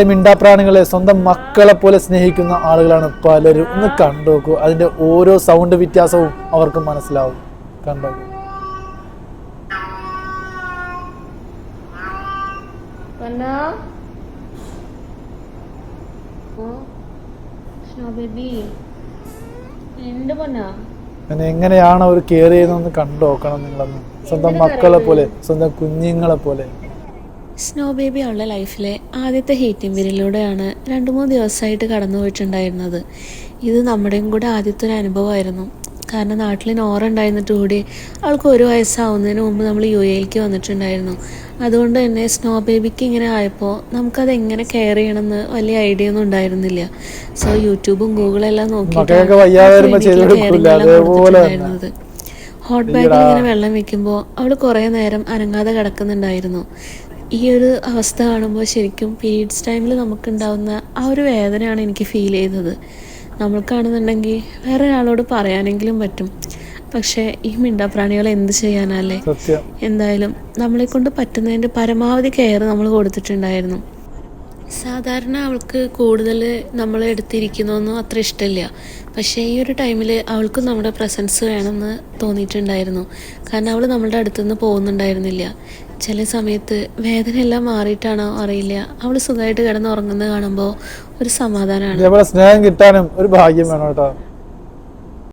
മിണ്ടാപ്രാണികളെ സ്വന്തം മക്കളെ പോലെ സ്നേഹിക്കുന്ന ആളുകളാണ് പലരും. ഒന്ന് കണ്ടോക്കൂ, അതിന്റെ ഓരോ സൗണ്ട് വ്യത്യാസവും അവർക്ക് മനസ്സിലാവും. കണ്ടോക്കൂ. എങ്ങനെയാണ് അവർ കെയർ ചെയ്യുന്നതെന്ന് കണ്ടോക്കണം നിങ്ങളൊന്ന്. സ്വന്തം മക്കളെ പോലെ, സ്വന്തം കുഞ്ഞുങ്ങളെ പോലെ. സ്നോ ബേബി അവളുടെ ലൈഫിലെ ആദ്യത്തെ ഹീറ്റിംഗ് പീരിയഡിലൂടെയാണ് 2-3 ദിവസമായിട്ട് കടന്നു പോയിട്ടുണ്ടായിരുന്നത്. ഇത് നമ്മുടെയും കൂടെ ആദ്യത്തെ ഒരു അനുഭവമായിരുന്നു. കാരണം നാട്ടിൽ നോറ ഉണ്ടായിരുന്നിട്ട് കൂടി അവൾക്ക് 1 വയസ്സാവുന്നതിന് മുമ്പ് നമ്മൾ UAEക്ക് വന്നിട്ടുണ്ടായിരുന്നു. അതുകൊണ്ട് തന്നെ സ്നോ ബേബിക്ക് ഇങ്ങനെ ആയപ്പോൾ നമുക്കത് എങ്ങനെ കെയർ ചെയ്യണമെന്ന് വലിയ ഐഡിയ ഒന്നും ഉണ്ടായിരുന്നില്ല. സോ യൂട്യൂബും ഗൂഗിളെല്ലാം നോക്കിയിട്ടാണ് കൊടുത്തിട്ടുണ്ടായിരുന്നത്. ഹോട്ട് ബാഗിൽ ഇങ്ങനെ വെള്ളം വെക്കുമ്പോൾ അവൾ കുറേ നേരം അനങ്ങാതെ കിടക്കുന്നുണ്ടായിരുന്നു. ഈ ഒരു അവസ്ഥ കാണുമ്പോൾ ശരിക്കും പീരീഡ്സ് ടൈമിൽ നമുക്കുണ്ടാവുന്ന ആ ഒരു വേദനയാണ് എനിക്ക് ഫീൽ ചെയ്തത്. നമ്മൾക്കാണെന്നുണ്ടെങ്കിൽ വേറെ ഒരാളോട് പറയാനെങ്കിലും പറ്റും, പക്ഷേ ഈ മിണ്ടാപ്രാണികൾ എന്ത് ചെയ്യാനല്ലേ. എന്തായാലും നമ്മളെ കൊണ്ട് പറ്റുന്നതിൻ്റെ പരമാവധി കെയർ നമ്മൾ കൊടുത്തിട്ടുണ്ടായിരുന്നു. സാധാരണ അവൾക്ക് കൂടുതൽ നമ്മൾ എടുത്തിരിക്കുന്നതൊന്നും അത്ര ഇഷ്ടമില്ല, പക്ഷേ ഈ ഒരു ടൈമിൽ അവൾക്കും നമ്മുടെ പ്രസൻസ് വേണമെന്ന് തോന്നിയിട്ടുണ്ടായിരുന്നു. കാരണം അവൾ നമ്മളുടെ അടുത്തുനിന്ന് പോകുന്നുണ്ടായിരുന്നില്ല. ചില സമയത്ത് വേദനയെല്ലാം മാറിയിട്ടാണോ അറിയില്ല, അവൾ സുഖമായിട്ട് കിടന്ന് ഉറങ്ങുന്നത് കാണുമ്പോൾ ഒരു സമാധാനമാണ്. സ്നേഹം കിട്ടാനും ഒരു ഭാഗ്യം വേണം കേട്ടോ.